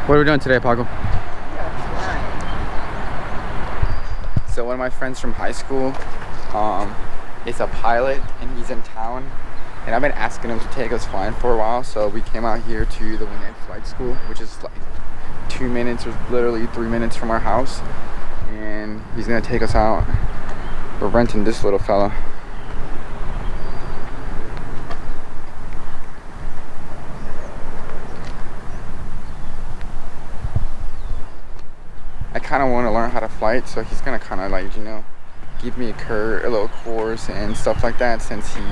What are we doing today, Paco? So one of my friends from high school is a pilot and he's in town. And I've been asking him to take us flying for a while. So we came out here to the Wing Flight School, which is like 2 minutes or literally 3 minutes from our house. And he's gonna take us out. We're renting this little fella. I kind of want to learn how to fly, so he's gonna kind of like, you know, give me a little course and stuff like that, since he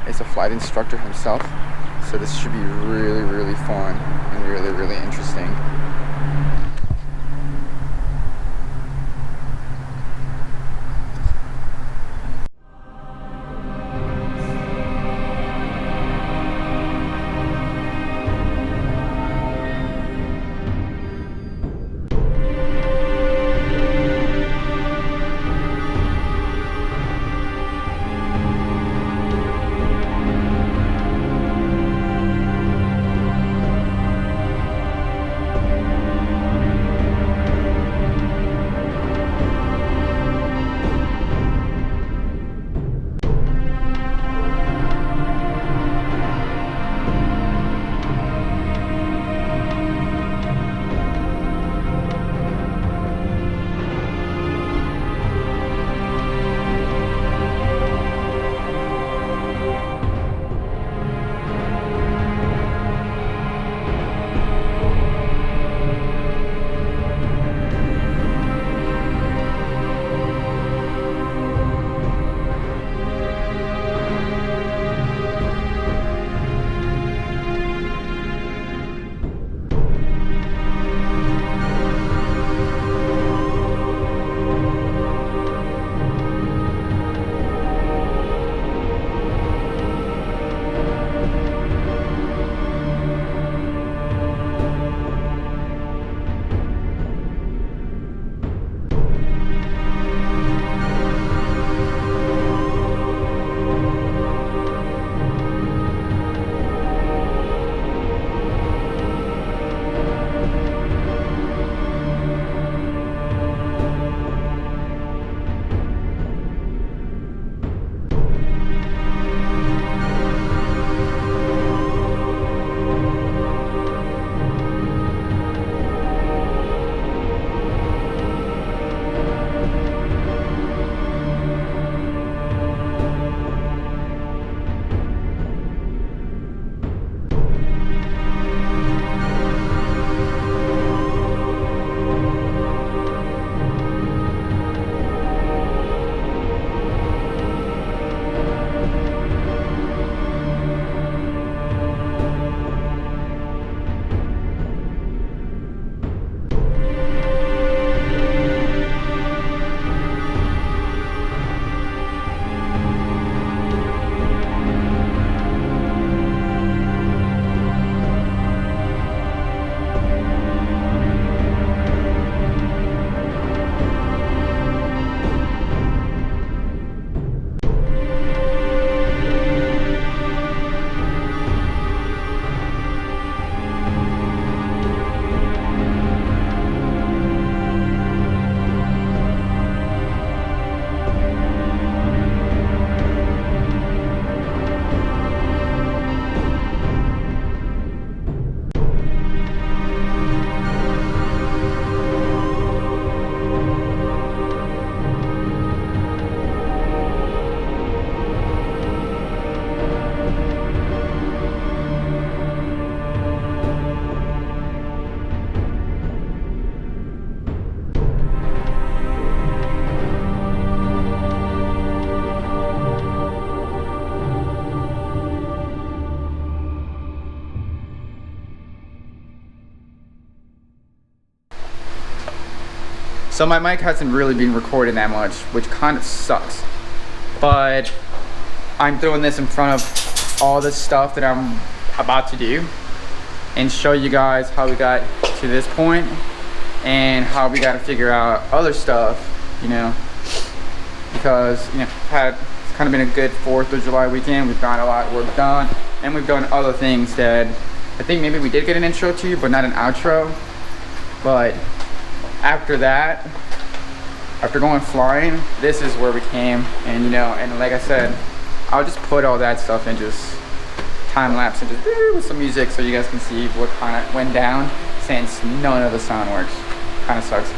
is a flight instructor himself. So this should be really, really fun and really, really interesting. So my mic hasn't really been recording that much, which kind of sucks. But I'm throwing this in front of all the stuff that I'm about to do and show you guys how we got to this point and how we got to figure out other stuff, you know, because, you know, it's kind of been a good 4th of July weekend. We've got a lot of work done and we've done other things that I think maybe we did get an intro to you, but not an outro. But after that, after going flying, this is where we came. And you know, and like I said, I'll just put all that stuff in just time lapse and just with some music so you guys can see what kind of went down, since none of the sound works. Kind of sucks.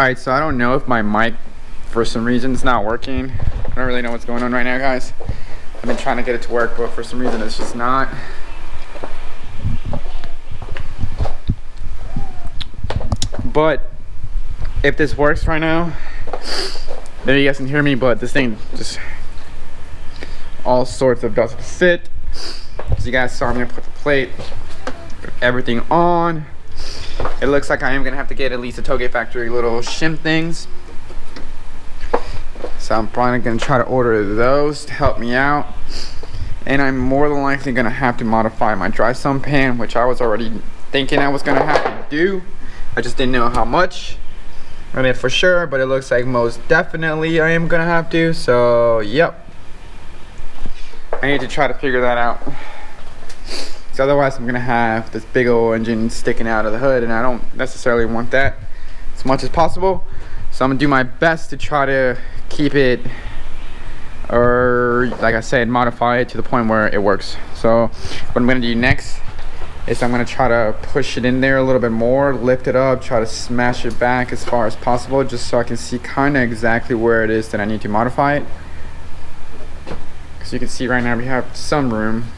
Alright, so I don't know if my mic, for some reason, is not working. I don't really know what's going on right now, guys. I've been trying to get it to work, but for some reason it's just not. But if this works right now, maybe you guys can hear me, but this thing just all sorts of doesn't fit. As you guys saw, I'm gonna put the plate, put everything on. It looks like I am gonna have to get at least a Toge Factory little shim things. So I'm probably gonna try to order those to help me out. And I'm more than likely gonna have to modify my dry sump pan, which I was already thinking I was gonna have to do. I just didn't know how much. I mean, for sure, but it looks like most definitely I am gonna have to. So, yep. I need to try to figure that out. Because otherwise I'm gonna have this big old engine sticking out of the hood, and I don't necessarily want that as much as possible. So I'm gonna do my best to try to keep it, or like I said, modify it to the point where it works. So what I'm gonna do next is I'm gonna try to push it in there a little bit more, lift it up, try to smash it back as far as possible, just so I can see kind of exactly where it is that I need to modify it. Because you can see right now we have some room.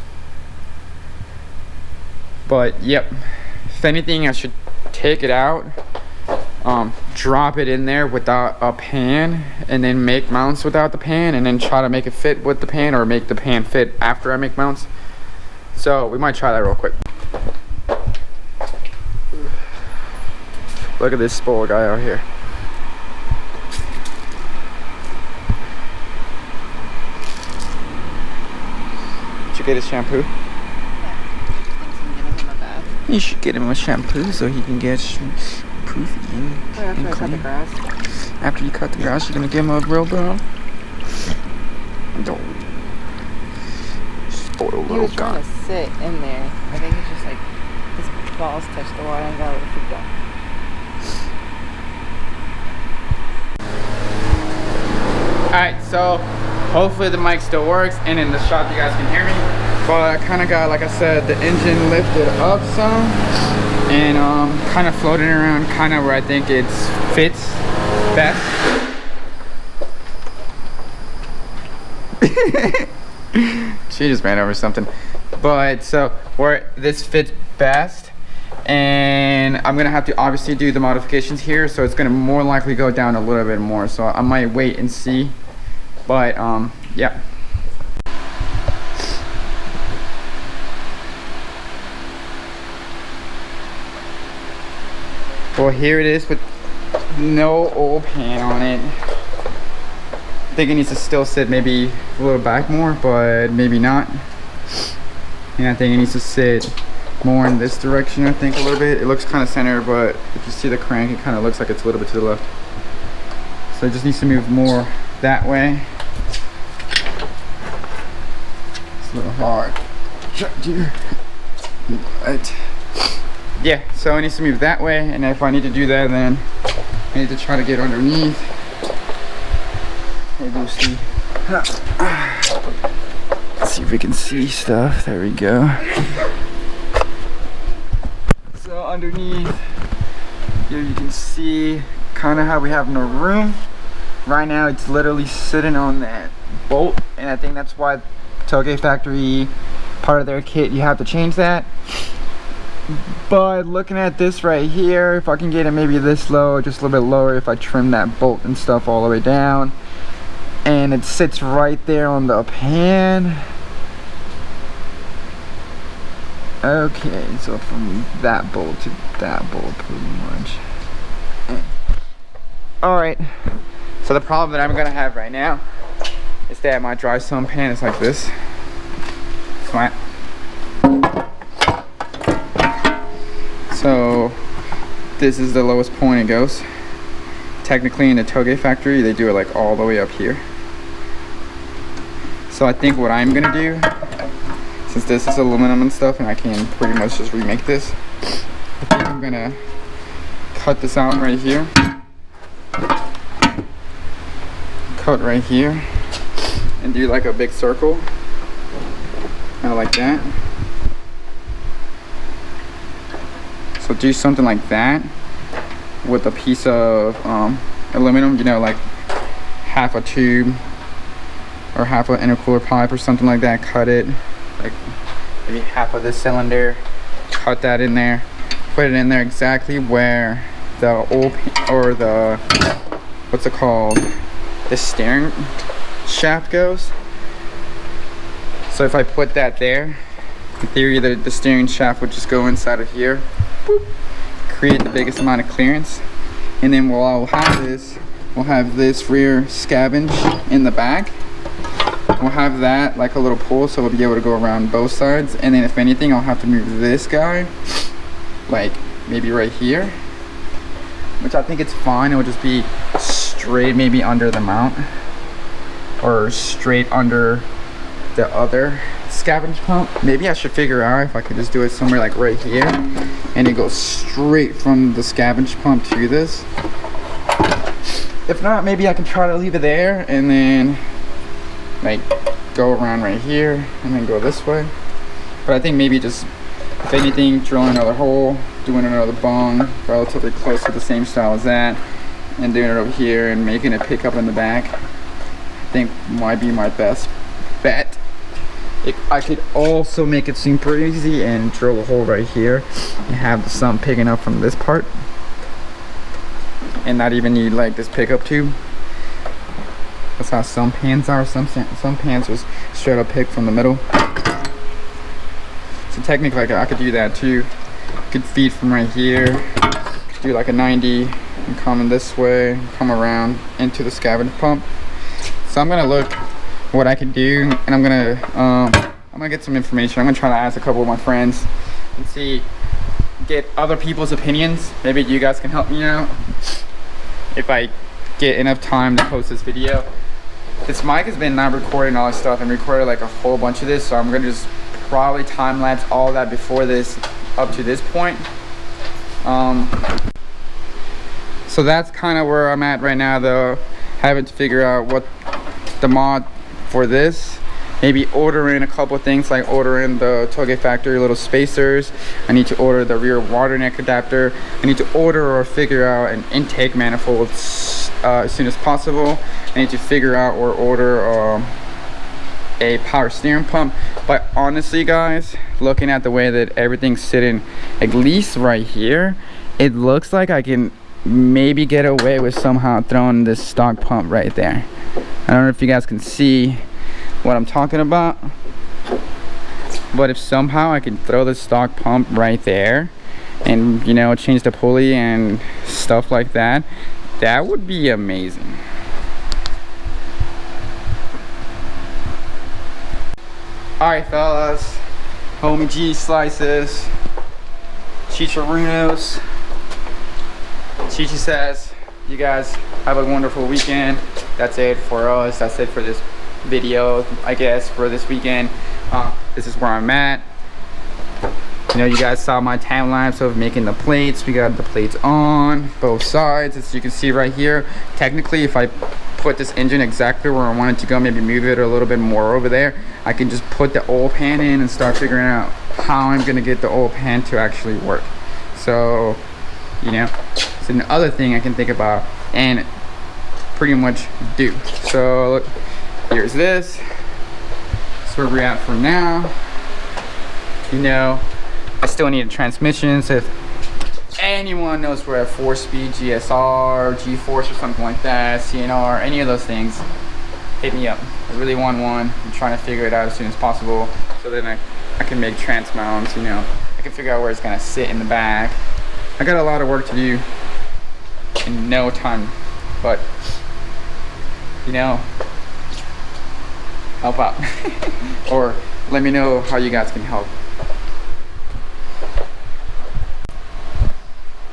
But yep, if anything I should take it out, drop it in there without a pan, and then make mounts without the pan, and then try to make it fit with the pan, or make the pan fit after I make mounts. So we might try that real quick. Look at this spoiled guy out here. Did you get his shampoo? You should get him a shampoo so he can get poofy and clean. After you cut the grass, you're gonna give him a real brown? No. Spoiled little guy. He was trying to sit in there. I think he's just like, his balls touched the water and got a little freaked out. Alright, so hopefully the mic still works, and in the shot you guys can hear me. But I kind of got, like I said, the engine lifted up some, and kind of floating around kind of where I think it fits best. She just ran over something. But so where this fits best, and I'm gonna have to obviously do the modifications here, so it's gonna more likely go down a little bit more. So I might wait and see. But yeah. Well, here it is with no old pan on it. I think it needs to still sit maybe a little back more, but maybe not. And I think it needs to sit more in this direction, I think, a little bit. It looks kind of center, but if you see the crank, it kind of looks like it's a little bit to the left. So it just needs to move more that way. It's a little hard. Right. Yeah, so it needs to move that way, and if I need to do that, then I need to try to get underneath. Hey, Lucy. Let's see if we can see stuff. There we go. So underneath here you can see kind of how we have no room. Right now it's literally sitting on that bolt, and I think that's why Toge Factory, part of their kit, you have to change that. But looking at this right here, if I can get it maybe this low, just a little bit lower, if I trim that bolt and stuff all the way down, and it sits right there on the pan. Okay, so from that bolt to that bolt pretty much. Alright, so the problem that I'm gonna have right now is that my dry sump pan is like this. Flat. So this is the lowest point it goes. Technically in the Toge Factory they do it like all the way up here. So I think what I'm gonna do, since this is aluminum and stuff and I can pretty much just remake this, I think I'm gonna cut this out right here, cut right here, and do like a big circle, kind of like that. So do something like that, with a piece of aluminum, you know, like half a tube or half an intercooler pipe or something like that. Cut it, like maybe half of this cylinder, cut that in there, put it in there exactly where the oil or the, what's it called, the steering shaft goes. So if I put that there, in theory the steering shaft would just go inside of here, boop, create the biggest amount of clearance. And then what I'll have is, we'll have this rear scavenge in the back. We'll have that like a little pull, so we'll be able to go around both sides. And then if anything, I'll have to move this guy, like maybe right here, which I think it's fine. It will just be straight maybe under the mount, or straight under the other scavenge pump. Maybe I should figure out if I could just do it somewhere like right here, and it goes straight from the scavenge pump to this. If not, maybe I can try to leave it there and then like go around right here and then go this way. But I think maybe just, if anything, drilling another hole, doing another bung relatively close to the same style as that, and doing it over here and making it pick up in the back, I think might be my best bet. I could also make it super easy and drill a hole right here and have the sump picking up from this part, and not even need like this pickup tube. That's how some pans are. Some pans just straight up pick from the middle. So technically I could do that too. I could feed from right here, do like a 90 and come in this way, come around into the scavenge pump. So I'm gonna look what I can do, and I'm gonna get some information. I'm gonna try to ask a couple of my friends and see, get other people's opinions. Maybe you guys can help me out if I get enough time to post this video. This mic has been not recording all this stuff and recorded like a whole bunch of this, so I'm gonna just probably time lapse all that before this up to this point. So that's kind of where I'm at right now, though, having to figure out what the mod for this. Maybe order in a couple of things, like order in the Toge Factory little spacers. I need to order the rear water neck adapter. I need to order or figure out an intake manifold as soon as possible. I need to figure out or order a power steering pump. But honestly, guys, looking at the way that everything's sitting, at least right here, it looks like I can maybe get away with somehow throwing this stock pump right there. I don't know if you guys can see what I'm talking about, but if somehow I can throw the stock pump right there and, you know, change the pulley and stuff like that, that would be amazing. Alright fellas, homie G slices, chicharrones. Chichi says, you guys have a wonderful weekend. That's it for us. That's it for this video, I guess, for this weekend. This is where I'm at. You know, you guys saw my time lapse of making the plates. We got the plates on both sides, as you can see right here. Technically, if I put this engine exactly where I want it to go, maybe move it a little bit more over there, I can just put the oil pan in and start figuring out how I'm gonna get the oil pan to actually work. So, you know, it's another thing I can think about and pretty much do. So look, here's this. That's where we're at for now. You know, I still need a transmission, so if anyone knows where a 4-speed GSR, G-Force or something like that, CNR, any of those things, hit me up. I really want one. I'm trying to figure it out as soon as possible, so then I can make trans mounts, you know. I can figure out where it's gonna sit in the back. I got a lot of work to do in no time, but, you know, help out. Or let me know how you guys can help.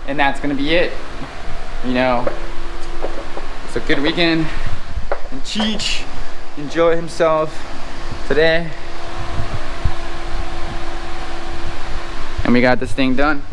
And that's gonna be it. You know, it's a good weekend, and Cheech enjoyed himself today, and we got this thing done.